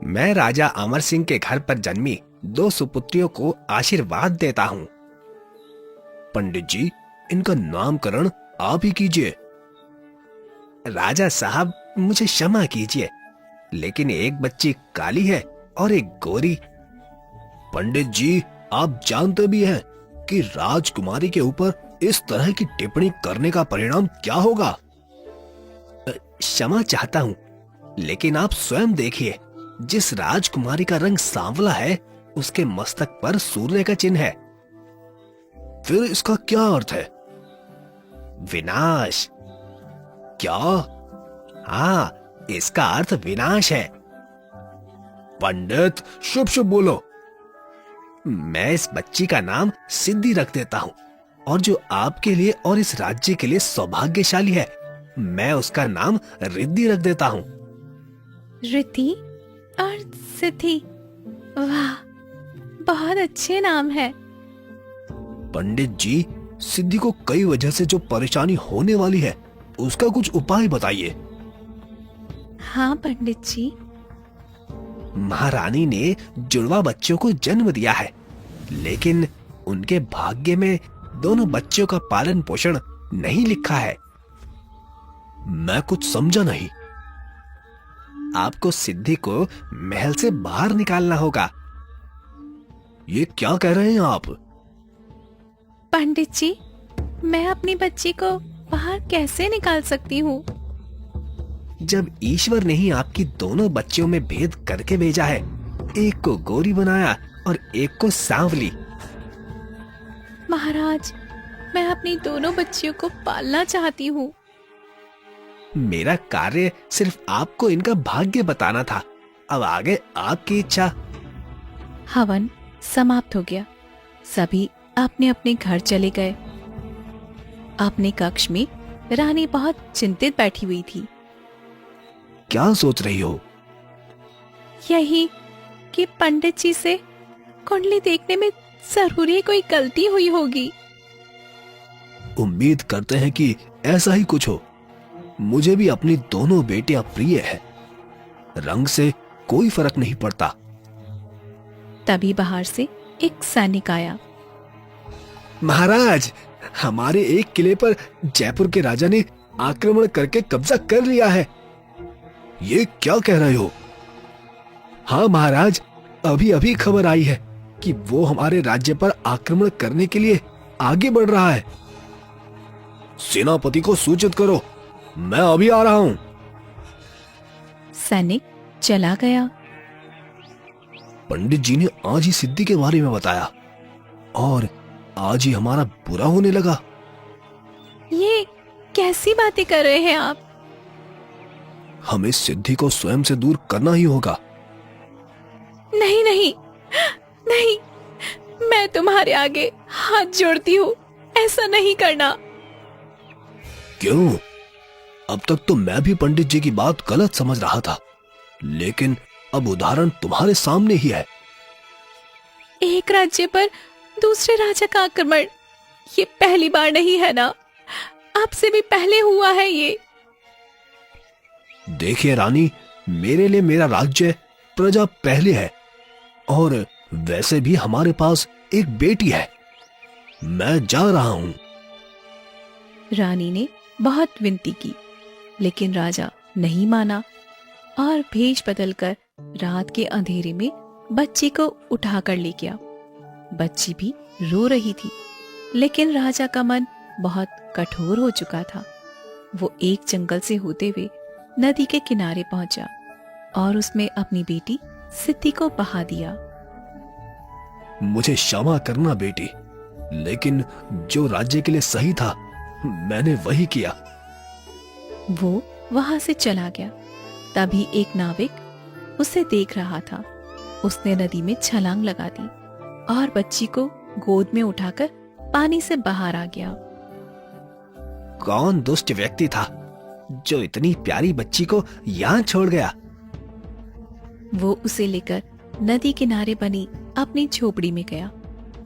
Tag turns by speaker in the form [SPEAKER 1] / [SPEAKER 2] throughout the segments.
[SPEAKER 1] मैं राजा अमर सिंह के घर पर जन्मी दो सुपुत्रियों को आशीर्वाद देता हूँ।
[SPEAKER 2] पंडित जी, इनका नामकरण आप ही कीजिए।
[SPEAKER 1] राजा साहब, मुझे क्षमा कीजिए, लेकिन एक बच्ची काली है और एक गोरी।
[SPEAKER 2] पंडित जी, आप जानते भी हैं कि राजकुमारी के ऊपर इस तरह की टिप्पणी करने का परिणाम क्या होगा।
[SPEAKER 1] क्षमा चाहता हूँ, लेकिन आप स्वयं देखिए, जिस राजकुमारी का रंग सांवला है उसके मस्तक पर सूर्य का चिन्ह है।
[SPEAKER 2] फिर इसका क्या अर्थ है?
[SPEAKER 1] विनाश।
[SPEAKER 2] क्या?
[SPEAKER 1] हाँ, इसका अर्थ विनाश है।
[SPEAKER 2] पंडित, शुभ शुभ बोलो।
[SPEAKER 1] मैं इस बच्ची का नाम सिद्धि रख देता हूँ, और जो आपके लिए और इस राज्य के लिए सौभाग्यशाली है, मैं उसका नाम रिद्धि रख देता हूँ।
[SPEAKER 3] रिद्धि और सिद्धि, वाह, बहुत अच्छे नाम है।
[SPEAKER 2] पंडित जी, सिद्धि को कई वजह से जो परेशानी होने वाली है उसका कुछ उपाय बताइए।
[SPEAKER 3] हाँ पंडित जी।
[SPEAKER 1] महारानी ने जुड़वा बच्चों को जन्म दिया है, लेकिन उनके भाग्य में दोनों बच्चों का पालन पोषण नहीं लिखा है।
[SPEAKER 2] मैं कुछ समझा नहीं।
[SPEAKER 1] आपको सिद्धि को महल से बाहर निकालना होगा।
[SPEAKER 2] ये क्या कह रहे हैं आप?
[SPEAKER 3] पंडित जी, मैं अपनी बच्ची को बाहर कैसे निकाल सकती हूँ?
[SPEAKER 1] जब ईश्वर ने ही आपकी दोनों बच्चियों में भेद करके भेजा है, एक को गोरी बनाया और एक को सांवली।
[SPEAKER 3] महाराज, मैं अपनी दोनों बच्चियों को पालना चाहती हूँ।
[SPEAKER 1] मेरा कार्य सिर्फ आपको इनका भाग्य बताना था, अब आगे आपकी इच्छा।
[SPEAKER 3] हवन समाप्त हो गया। सभी अपने अपने घर चले गए। अपने कक्ष में रानी बहुत चिंतित बैठी हुई थी।
[SPEAKER 2] क्या सोच रही हो?
[SPEAKER 3] यही कि पंडित जी से कुंडली देखने में जरूरी कोई गलती हुई होगी।
[SPEAKER 2] उम्मीद करते हैं कि ऐसा ही कुछ हो। मुझे भी अपनी दोनों बेटियां प्रिय है। रंग से कोई फर्क नहीं पड़ता।
[SPEAKER 3] तभी बाहर से एक सैनिक आया।
[SPEAKER 1] महाराज, हमारे एक किले पर जयपुर के राजा ने आक्रमण करके कब्जा कर लिया है।
[SPEAKER 2] ये क्या कह रहे हो?
[SPEAKER 1] हाँ महाराज, अभी अभी खबर आई है कि वो हमारे राज्य पर आक्रमण करने के लिए आगे बढ़ रहा है।
[SPEAKER 2] सेनापति को सूचित करो, मैं अभी आ रहा हूं।
[SPEAKER 3] सैनिक चला गया।
[SPEAKER 2] पंडित जी ने आज ही सिद्धि के बारे में बताया और आज ही हमारा बुरा होने लगा।
[SPEAKER 3] ये कैसी बातें कर रहे हैं आप?
[SPEAKER 2] हमें सिद्धि को स्वयं से दूर करना ही होगा।
[SPEAKER 3] नहीं नहीं नहीं, मैं तुम्हारे आगे हाथ जोड़ती हूँ, ऐसा नहीं करना।
[SPEAKER 2] क्यों? अब तक तो मैं भी पंडित जी की बात गलत समझ रहा था, लेकिन अब उदाहरण तुम्हारे सामने ही है।
[SPEAKER 3] एक राज्य पर दूसरे राजा का आक्रमण, ये पहली बार नहीं है ना? आपसे भी पहले हुआ है ये।
[SPEAKER 2] देखिए रानी, मेरे लिए मेरा राज्य प्रजा पहले है, और वैसे भी हमारे पास एक बेटी है। मैं जा रहा हूं।
[SPEAKER 3] रानी ने बहुत विनती की, लेकिन राजा नहीं माना और भेष बदलकर रात के अंधेरे में बच्ची को उठाकर ले गया। बच्ची भी रो रही थी, लेकिन राजा का मन बहुत कठोर हो चुका था। वो एक जंगल से होते हुए नदी के किनारे पहुंचा और उसमें अपनी बेटी सिद्धि को बहा दिया।
[SPEAKER 2] मुझे क्षमा करना बेटी, लेकिन जो राज्य के लिए सही था मैंने वही किया।
[SPEAKER 3] वो वहां से चला गया। तभी एक नाविक उसे देख रहा था। उसने नदी में छलांग लगा दी और बच्ची को गोद में उठाकर पानी से बाहर आ गया।
[SPEAKER 1] कौन दुष्ट व्यक्ति था जो इतनी प्यारी बच्ची को यहाँ छोड़ गया?
[SPEAKER 3] वो उसे लेकर नदी किनारे बनी अपनी झोपड़ी में गया,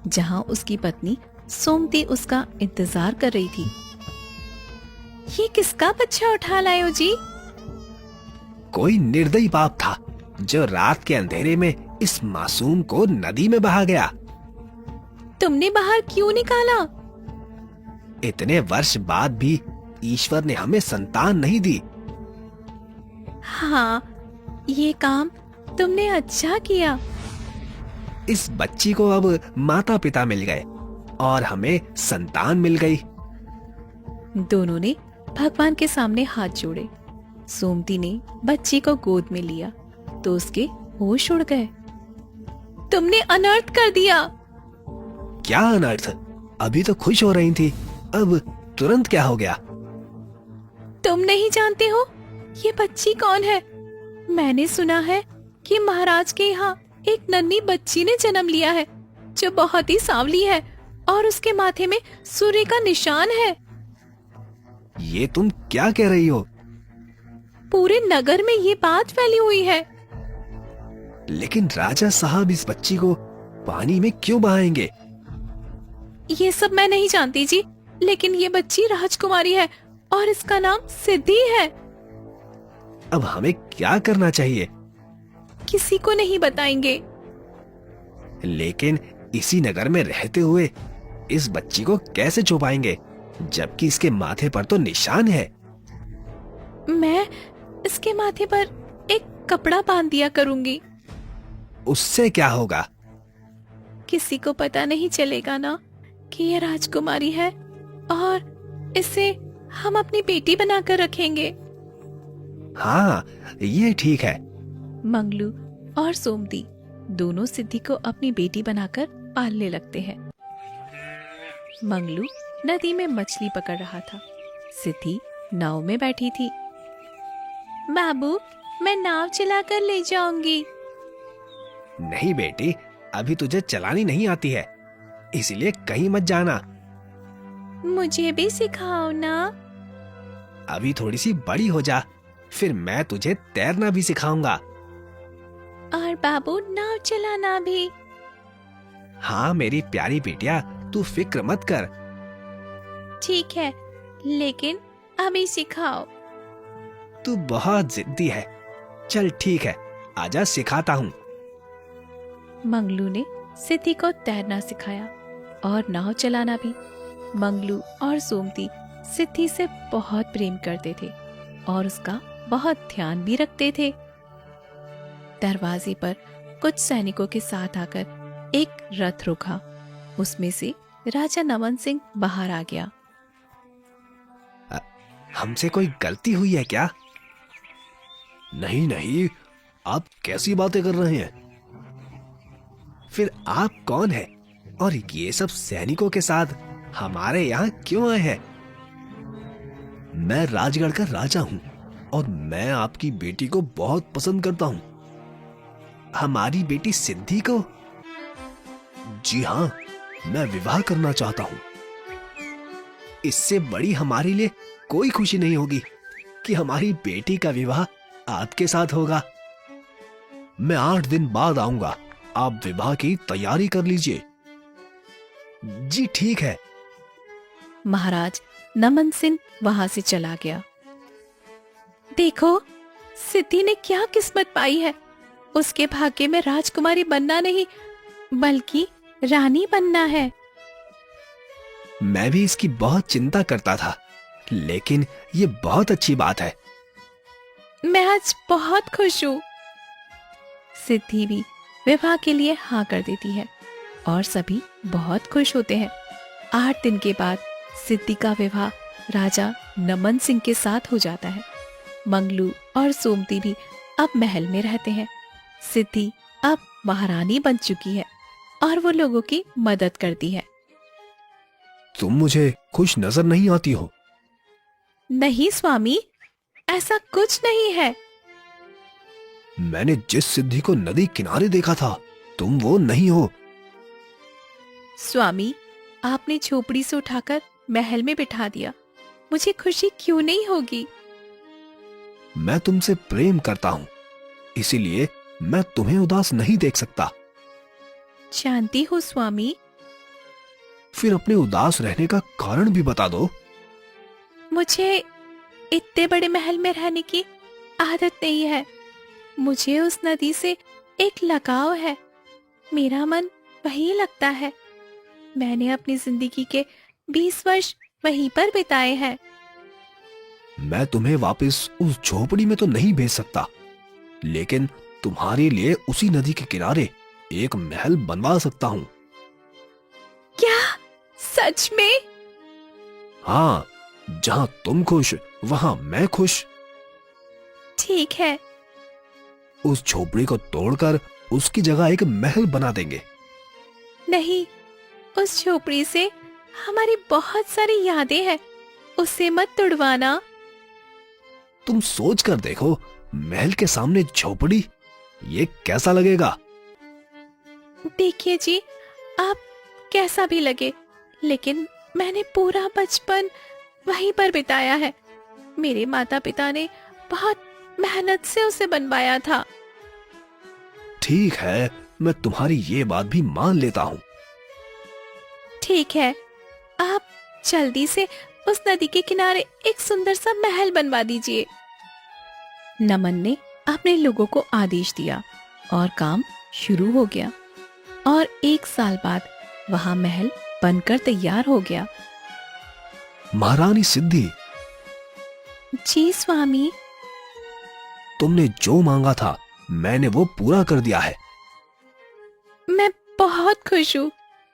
[SPEAKER 3] जहां उसकी पत्नी सोमती उसका इंतजार कर रही थी। ये किसका बच्चा उठा लाए हो जी?
[SPEAKER 1] कोई निर्दयी बाप था जो रात के अंधेरे में इस मासूम को नदी में बहा गया।
[SPEAKER 3] तुमने बाहर क्यों निकाला?
[SPEAKER 1] इतने वर्ष बाद भी ईश्वर ने हमें संतान नहीं दी।
[SPEAKER 3] हाँ, ये काम तुमने अच्छा किया।
[SPEAKER 1] इस बच्ची को अब माता पिता मिल गए और हमें संतान मिल गई।
[SPEAKER 3] दोनों ने भगवान के सामने हाथ जोड़े। सोमती ने बच्ची को गोद में लिया तो उसके होश उड़ गए। तुमने अनर्थ कर दिया।
[SPEAKER 1] क्या अनर्थ? अभी तो खुश हो रही थी, अब तुरंत क्या हो गया?
[SPEAKER 3] तुम नहीं जानते हो ये बच्ची कौन है? मैंने सुना है कि महाराज के यहाँ एक नन्ही बच्ची ने जन्म लिया है जो बहुत ही सांवली है और उसके माथे में सूर्य का निशान है।
[SPEAKER 1] ये तुम क्या कह रही हो?
[SPEAKER 3] पूरे नगर में ये बात फैली हुई है।
[SPEAKER 1] लेकिन राजा साहब इस बच्ची को पानी में क्यों बहाएंगे?
[SPEAKER 3] ये सब मैं नहीं जानती जी, लेकिन ये बच्ची राजकुमारी है और इसका नाम सिद्धि है।
[SPEAKER 1] अब हमें क्या करना चाहिए?
[SPEAKER 3] किसी को नहीं बताएंगे।
[SPEAKER 1] लेकिन इसी नगर में रहते हुए इस बच्ची को कैसे छुपाएंगे, जबकि इसके माथे पर तो निशान है।
[SPEAKER 3] मैं इसके माथे पर एक कपड़ा बांध दिया करूंगी।
[SPEAKER 1] उससे क्या होगा?
[SPEAKER 3] किसी को पता नहीं चलेगा ना कि ये राजकुमारी है और इसे हम अपनी बेटी बनाकर रखेंगे।
[SPEAKER 1] हाँ, ये ठीक है।
[SPEAKER 3] मंगलू और सोमती दोनों सिद्धि को अपनी बेटी बनाकर पालने लगते हैं। मंगलू नदी में मछली पकड़ रहा था। सिद्धि नाव में बैठी थी। बाबू, मैं नाव चलाकर ले जाऊंगी।
[SPEAKER 1] नहीं बेटी, अभी तुझे चलानी नहीं आती है, इसलिए कहीं मत जाना।
[SPEAKER 3] मुझे भी सिखाओ ना।
[SPEAKER 1] अभी थोड़ी सी बड़ी हो जा, फिर मैं तुझे तैरना भी सिखाऊंगा।
[SPEAKER 3] और बाबू, नाव चलाना भी।
[SPEAKER 1] हाँ मेरी प्यारी बेटिया, तू फिक्र मत कर।
[SPEAKER 3] ठीक है, लेकिन अभी सिखाओ।
[SPEAKER 1] तू बहुत जिद्दी है। चल ठीक है, आजा सिखाता हूँ।
[SPEAKER 3] मंगलू ने सिद्धि को तैरना सिखाया और नाव चलाना भी। मंगलू और सोमती सिद्धि से बहुत प्रेम करते थे और उसका बहुत ध्यान भी रखते थे। दरवाजे पर कुछ सैनिकों के साथ आकर एक रथ रुका। उसमें से राजा नमन सिंह बाहर आ गया।
[SPEAKER 1] हमसे कोई गलती हुई है क्या?
[SPEAKER 2] नहीं नहीं, आप कैसी बातें कर रहे हैं?
[SPEAKER 1] फिर आप कौन हैं? और ये सब सैनिकों के साथ हमारे यहाँ क्यों आए हैं?
[SPEAKER 2] मैं राजगढ़ का राजा हूँ और मैं आपकी बेटी को बहुत पसंद करता हूँ।
[SPEAKER 1] हमारी बेटी सिद्धि को?
[SPEAKER 2] जी हाँ, मैं विवाह करना चाहता हूँ।
[SPEAKER 1] इससे बड़ी हमारे लिए कोई खुशी नहीं होगी कि हमारी बेटी का विवाह आपके साथ होगा।
[SPEAKER 2] मैं 8 दिन बाद आऊंगा, आप विवाह की तैयारी कर लीजिए।
[SPEAKER 1] जी ठीक है।
[SPEAKER 3] महाराज नमन सिंह वहां से चला गया। देखो, सिद्धि ने क्या किस्मत पाई है। उसके भाग्य में राजकुमारी बनना नहीं, बल्कि रानी बनना है।
[SPEAKER 1] मैं भी इसकी बहुत चिंता करता था, लेकिन ये बहुत अच्छी बात है।
[SPEAKER 3] मैं आज बहुत खुश हूँ। सिद्धि भी विवाह के लिए हाँ कर देती है और सभी बहुत खुश होते हैं। 8 दिन के बाद सिद्धि का विवाह राजा नमन सिंह के साथ हो जाता है। मंगलू और सोमती भी अब महल में रहते हैं। सिद्धि अब महारानी बन चुकी है और वो लोगों की मदद करती है।
[SPEAKER 2] तुम मुझे खुश नजर नहीं आती हो।
[SPEAKER 3] नहीं स्वामी, ऐसा कुछ नहीं है।
[SPEAKER 2] मैंने जिस सिद्धि को नदी किनारे देखा था, तुम वो नहीं हो।
[SPEAKER 3] स्वामी, आपने झोपड़ी से उठाकर महल में बिठा दिया, मुझे खुशी क्यों नहीं होगी।
[SPEAKER 2] मैं तुमसे प्रेम करता हूँ, इसीलिए मैं तुम्हें उदास नहीं देख सकता।
[SPEAKER 3] जानती हूँ स्वामी।
[SPEAKER 2] फिर अपने उदास रहने का कारण भी बता दो।
[SPEAKER 3] मुझे इतने बड़े महल में रहने की आदत नहीं है। मुझे उस नदी से एक लगाव है। मेरा मन वहीं लगता है। मैंने अपनी जिंदगी के 20 वर्ष वहीं पर बिताए हैं।
[SPEAKER 2] मैं तुम्हें वापस उस झोपड़ी में तो नहीं भेज सकता, लेकिन तुम्हारे लिए उसी नदी के किनारे एक महल बनवा सकता हूँ।
[SPEAKER 3] क्या? सच में?
[SPEAKER 2] हाँ, जहाँ तुम खुश वहाँ मैं खुश।
[SPEAKER 3] ठीक है।
[SPEAKER 2] उस झोपड़ी को तोड़कर उसकी जगह एक महल बना देंगे।
[SPEAKER 3] नहीं, उस झोपड़ी से हमारी बहुत सारी यादें हैं। उसे मत तोड़वाना।
[SPEAKER 2] तुम सोच कर देखो, महल के सामने झोपड़ी, ये कैसा लगेगा?
[SPEAKER 3] देखिए जी, आप कैसा भी लगे, लेकिन मैंने पूरा बचपन वहीं पर बिताया है। मेरे माता पिता ने बहुत मेहनत से उसे बनवाया था।
[SPEAKER 2] ठीक है, मैं तुम्हारी ये बात भी मान लेता हूँ।
[SPEAKER 3] ठीक है, आप जल्दी से उस नदी के किनारे एक सुंदर सा महल बनवा दीजिए। नमन ने अपने लोगों को आदेश दिया और काम शुरू हो गया और 1 साल बाद वहां महल बनकर तैयार हो गया।
[SPEAKER 2] महारानी सिद्धि,
[SPEAKER 3] जी स्वामी।
[SPEAKER 2] तुमने जो मांगा था मैंने वो पूरा कर दिया है।
[SPEAKER 3] मैं बहुत खुश हूँ।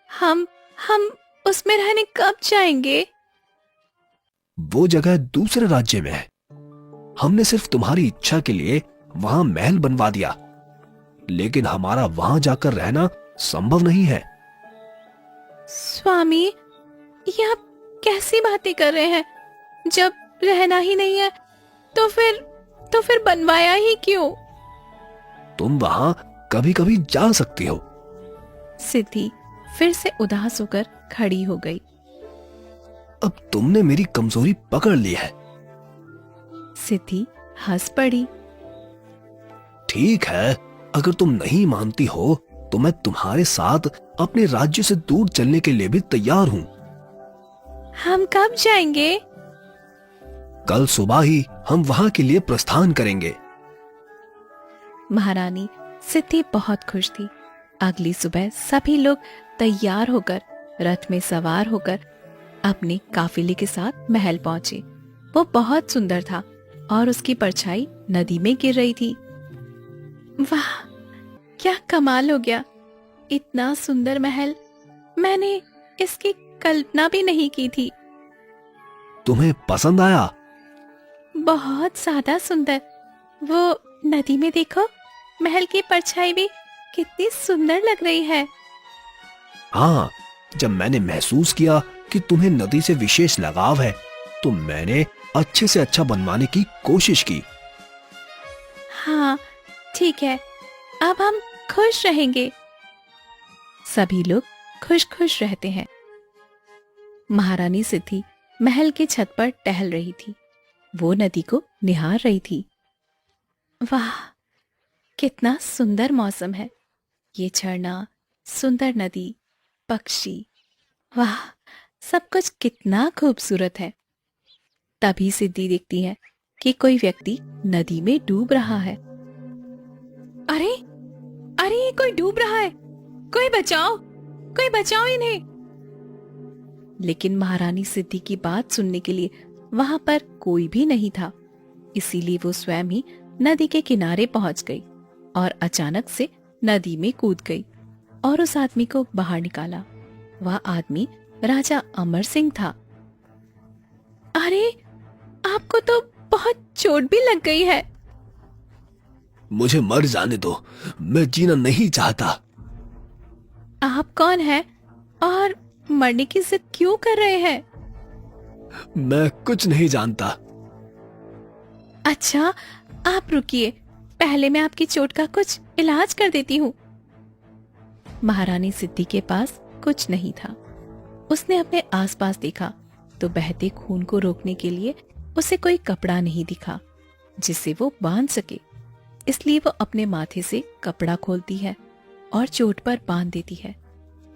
[SPEAKER 3] हम उसमें रहने कब जाएंगे?
[SPEAKER 2] वो जगह दूसरे राज्य में है। हमने सिर्फ तुम्हारी इच्छा के लिए वहां महल बनवा दिया, लेकिन हमारा वहां जाकर रहना संभव नहीं है।
[SPEAKER 3] स्वामी, ये आप कैसी बातें कर रहे हैं? जब रहना ही नहीं है तो फिर बनवाया ही क्यों?
[SPEAKER 2] तुम वहां कभी कभी जा सकती हो।
[SPEAKER 3] सिद्धि फिर से उदास होकर खड़ी हो गई।
[SPEAKER 2] अब तुमने मेरी कमजोरी पकड़ ली है।
[SPEAKER 3] सिद्धि हंस पड़ी।
[SPEAKER 2] ठीक है, अगर तुम नहीं मानती हो तो मैं तुम्हारे साथ अपने राज्य से दूर चलने के लिए भी तैयार हूँ।
[SPEAKER 3] हम कब जाएंगे?
[SPEAKER 2] कल सुबह ही हम वहां के लिए प्रस्थान करेंगे।
[SPEAKER 3] महारानी सिद्धि बहुत खुश थी। अगली सुबह सभी लोग तैयार होकर रथ में सवार होकर अपने काफिले के साथ महल पहुंचे। वो बहुत सुंदर था और उसकी परछाई नदी में गिर रही थी। वाह, क्या कमाल हो गया! इतना सुंदर महल मैंने इसकी कल्पना भी नहीं की थी।
[SPEAKER 2] तुम्हें पसंद आया?
[SPEAKER 3] बहुत ज्यादा सुंदर। वो नदी में देखो, महल की परछाई भी कितनी सुंदर लग रही है।
[SPEAKER 2] हाँ, जब मैंने महसूस किया कि तुम्हें नदी से विशेष लगाव है तो मैंने अच्छे से अच्छा बनवाने की कोशिश की।
[SPEAKER 3] हाँ, ठीक है, अब हम खुश रहेंगे। सभी लोग खुश खुश रहते हैं। महारानी सिद्धि महल की छत पर टहल रही थी। वो नदी को निहार रही थी। वाह, कितना सुंदर मौसम है। ये झरना, सुंदर नदी, पक्षी, वाह, सब कुछ कितना खूबसूरत है। तभी सिद्धि देखती है कि कोई व्यक्ति नदी में डूब रहा है। अरे अरे, ये कोई डूब रहा है। कोई बचाओ इन्हें। लेकिन महारानी सिद्धि की बात सुनने के लिए वहां पर कोई भी नहीं था। इसीलिए वो स्वयं ही नदी के किनारे पहुंच गई और अचानक से नदी में कूद गई और उस आदमी को बाहर निकाला। वह आदमी राजा अमर सिंह था। अरे, आपको तो बहुत चोट भी लग गई है।
[SPEAKER 2] मुझे मर जाने दो, मैं जीना नहीं चाहता।
[SPEAKER 3] आप कौन हैं और मरने की जिद क्यों कर रहे हैं?
[SPEAKER 2] मैं कुछ नहीं जानता।
[SPEAKER 3] अच्छा, आप रुकिए, पहले मैं आपकी चोट का कुछ इलाज कर देती हूँ। महारानी सिद्धि के पास कुछ नहीं था। उसने अपने आसपास देखा तो बहते खून को रोकने के लिए उसे कोई कपड़ा नहीं दिखा जिसे वो बांध सके। इसलिए वो अपने माथे से कपड़ा खोलती है और चोट पर बांध देती है।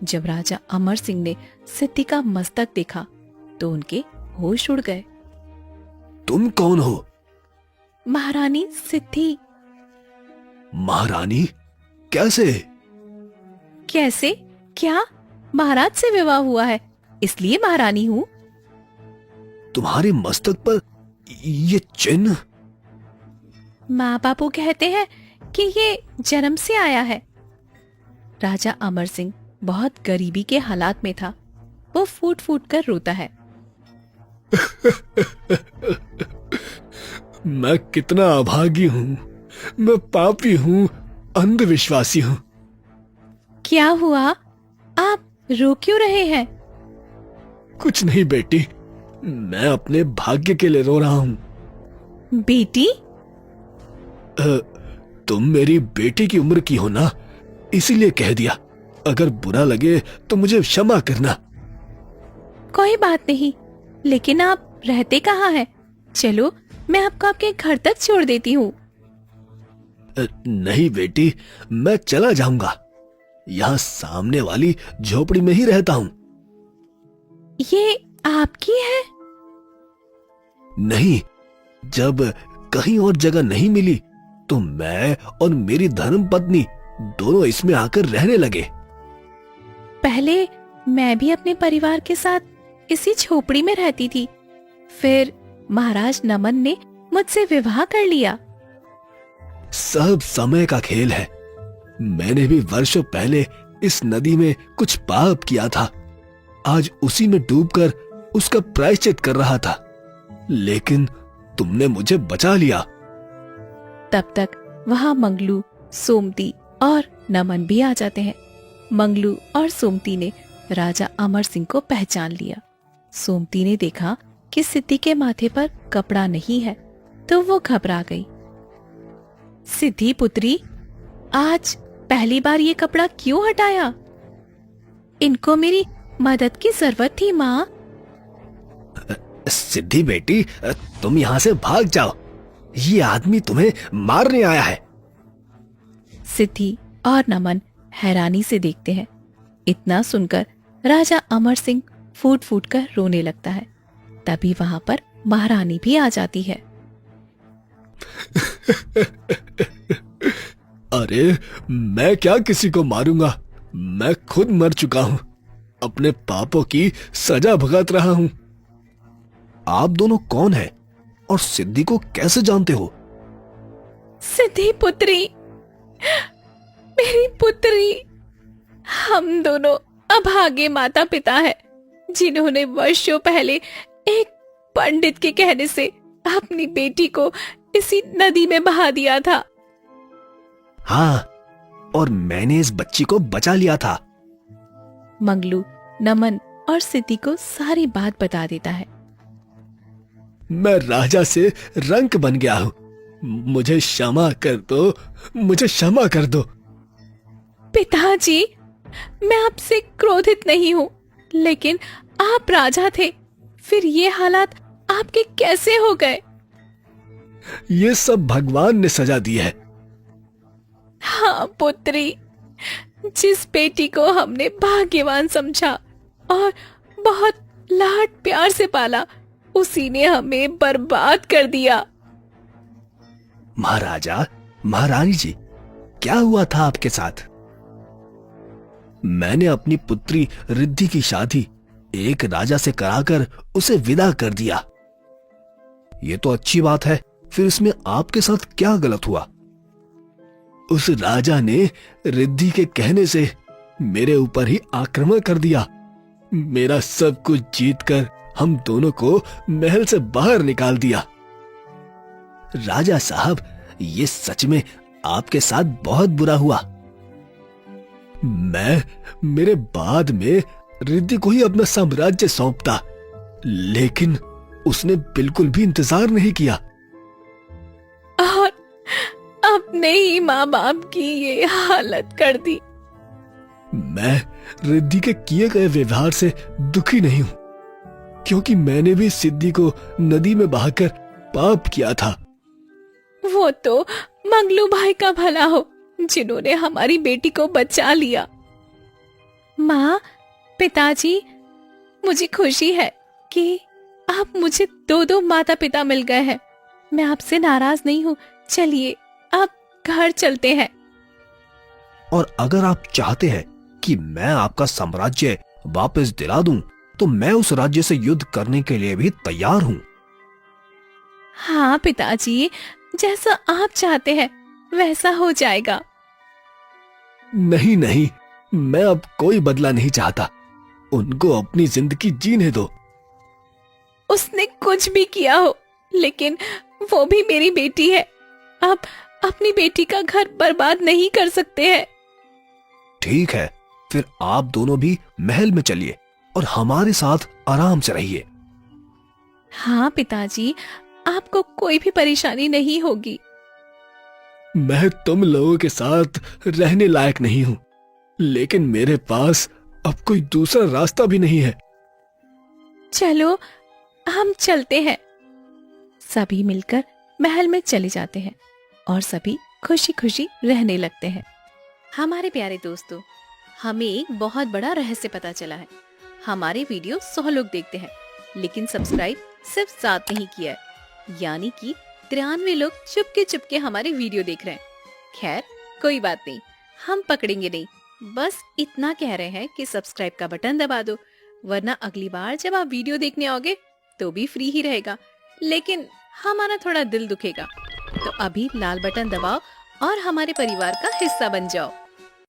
[SPEAKER 3] जब राजा अमर सिंह ने सिद्धि का मस्तक देखा तो उनके होश उड़ गए।
[SPEAKER 2] तुम कौन हो?
[SPEAKER 3] महारानी सिद्धि।
[SPEAKER 2] महारानी, कैसे?
[SPEAKER 3] कैसे? क्या महाराज से विवाह हुआ है इसलिए महारानी हूँ?
[SPEAKER 2] तुम्हारे मस्तक पर ये चिन्ह?
[SPEAKER 3] माँ बापू कहते हैं कि ये जन्म से आया है। राजा अमर सिंह बहुत गरीबी के हालात में था। वो फूट फूट कर रोता है।
[SPEAKER 2] मैं कितना अभागी हूँ, मैं पापी हूँ, अंधविश्वासी हूँ।
[SPEAKER 3] क्या हुआ? आप रो क्यों रहे हैं?
[SPEAKER 2] कुछ नहीं बेटी, मैं अपने भाग्य के लिए रो रहा हूँ।
[SPEAKER 3] बेटी?
[SPEAKER 2] तुम मेरी बेटी की उम्र की हो ना, इसीलिए कह दिया। अगर बुरा लगे तो मुझे क्षमा करना।
[SPEAKER 3] कोई बात नहीं, लेकिन आप रहते कहाँ हैं? चलो मैं आपको आपके घर तक छोड़ देती हूँ।
[SPEAKER 2] नहीं बेटी, मैं चला जाऊंगा। यहाँ सामने वाली झोपड़ी में ही रहता हूँ।
[SPEAKER 3] ये आपकी है?
[SPEAKER 2] नहीं, जब कहीं और जगह नहीं मिली तो मैं और मेरी धर्म पत्नी दोनों इसमें आकर रहने लगे।
[SPEAKER 3] पहले मैं भी अपने परिवार के साथ इसी झोपड़ी में रहती थी। फिर महाराज नमन ने मुझसे विवाह कर लिया।
[SPEAKER 2] सब समय का खेल है। मैंने भी वर्षों पहले इस नदी में कुछ पाप किया था। आज उसी में डूबकर उसका प्रायश्चित कर रहा था, लेकिन तुमने मुझे बचा लिया।
[SPEAKER 3] तब तक वहाँ मंगलू, सोमती और नमन भी आ जाते हैं। मंगलू और सोमती ने राजा अमर सिंह को पहचान लिया। सोमती ने देखा कि सिद्धि के माथे पर कपड़ा नहीं है तो वो घबरा गई। सिद्धि पुत्री, आज पहली बार ये कपड़ा क्यों हटाया? इनको मेरी मदद की जरूरत थी माँ।
[SPEAKER 2] सिद्धि बेटी, तुम यहाँ से भाग जाओ। ये आदमी तुम्हें मारने आया है।
[SPEAKER 3] सिद्धि और नमन हैरानी से देखते हैं। इतना सुनकर राजा अमर सिंह फूट फूट कर रोने लगता है। तभी वहां पर महारानी भी आ जाती है।
[SPEAKER 2] अरे, मैं क्या किसी को मारूंगा? मैं खुद मर चुका हूँ। अपने पापों की सजा भुगत रहा हूँ। आप दोनों कौन हैं और सिद्धि को कैसे जानते हो?
[SPEAKER 3] सिद्धि पुत्री, मेरी पुत्री, हम दोनों अभागे माता पिता हैं, जिन्होंने वर्षों पहले एक पंडित के कहने से अपनी बेटी को इसी नदी में बहा दिया था।
[SPEAKER 2] हाँ, और मैंने इस बच्ची को बचा लिया था।
[SPEAKER 3] मंगलू, नमन और सिद्धि को सारी बात बता देता है।
[SPEAKER 2] मैं राजा से रंक बन गया हूँ। मुझे क्षमा कर दो, मुझे क्षमा कर दो।
[SPEAKER 3] पिताजी, मैं आपसे क्रोधित नहीं हूँ, लेकिन आप राजा थे, फिर ये हालात आपके कैसे हो गए?
[SPEAKER 2] ये सब भगवान ने सजा दी है।
[SPEAKER 3] हाँ पुत्री, जिस बेटी को हमने भाग्यवान समझा और बहुत लाड प्यार से पाला, उसी ने हमें बर्बाद कर दिया।
[SPEAKER 2] महाराजा, महारानी जी, क्या हुआ था आपके साथ? मैंने अपनी पुत्री रिद्धि की शादी एक राजा से कराकर उसे विदा कर दिया। ये तो अच्छी बात है, फिर इसमें आपके साथ क्या गलत हुआ? उस राजा ने रिद्धि के कहने से मेरे ऊपर ही आक्रमण कर दिया। मेरा सब कुछ जीतकर हम दोनों को महल से बाहर निकाल दिया। राजा साहब, ये सच में आपके साथ बहुत बुरा हुआ। मैं मेरे बाद में रिद्धि को ही अपना साम्राज्य सौंपता, लेकिन उसने बिल्कुल भी इंतजार नहीं किया
[SPEAKER 3] और अपने ही माँ बाप की ये हालत कर दी।
[SPEAKER 2] मैं रिद्धि के किए गए व्यवहार से दुखी नहीं हूं, क्योंकि मैंने भी सिद्धि को नदी में बहाकर पाप किया था।
[SPEAKER 3] वो तो मंगलू भाई का भला हो, जिन्होंने हमारी बेटी को बचा लिया। माँ, पिताजी, मुझे खुशी है कि आप मुझे दो माता पिता मिल गए हैं। मैं आपसे नाराज नहीं हूँ। चलिए, अब घर चलते हैं।
[SPEAKER 2] और अगर आप चाहते हैं कि मैं आपका साम्राज्य वापस दिला दूं, तो मैं उस राज्य से युद्ध करने के लिए भी तैयार हूं।
[SPEAKER 3] हाँ पिताजी, जैसा आप चाहते हैं वैसा हो जाएगा।
[SPEAKER 2] नहीं नहीं, मैं अब कोई बदला नहीं चाहता। उनको अपनी जिंदगी जीने दो।
[SPEAKER 3] उसने कुछ भी किया हो, लेकिन वो भी मेरी बेटी है। आप अपनी बेटी का घर बर्बाद नहीं कर सकते हैं।
[SPEAKER 2] ठीक है, फिर आप दोनों भी महल में चलिए और हमारे साथ आराम से रहिए।
[SPEAKER 3] हाँ पिताजी, आपको कोई भी परेशानी नहीं होगी।
[SPEAKER 2] मैं तुम लोगों के साथ रहने लायक नहीं हूं, लेकिन मेरे पास अब कोई दूसरा रास्ता भी नहीं है।
[SPEAKER 3] चलो हम चलते हैं। सभी मिलकर महल में चले जाते हैं और सभी खुशी खुशी रहने लगते हैं। हमारे प्यारे दोस्तों, हमें एक बहुत बड़ा रहस्य पता चला है। हमारे वीडियो 100 लोग देखते हैं, लेकिन सब्सक्राइब सिर्फ 7 नहीं किया है, यानी कि 93 लोग चुपके हमारे वीडियो देख रहे हैं। खैर कोई बात नहीं, हम पकड़ेंगे नहीं। बस इतना कह रहे हैं कि सब्सक्राइब का बटन दबा दो, वरना अगली बार जब आप वीडियो देखने आओगे तो भी फ्री ही रहेगा, लेकिन हमारा थोड़ा दिल दुखेगा। तो अभी लाल बटन दबाओ और हमारे परिवार का हिस्सा बन जाओ।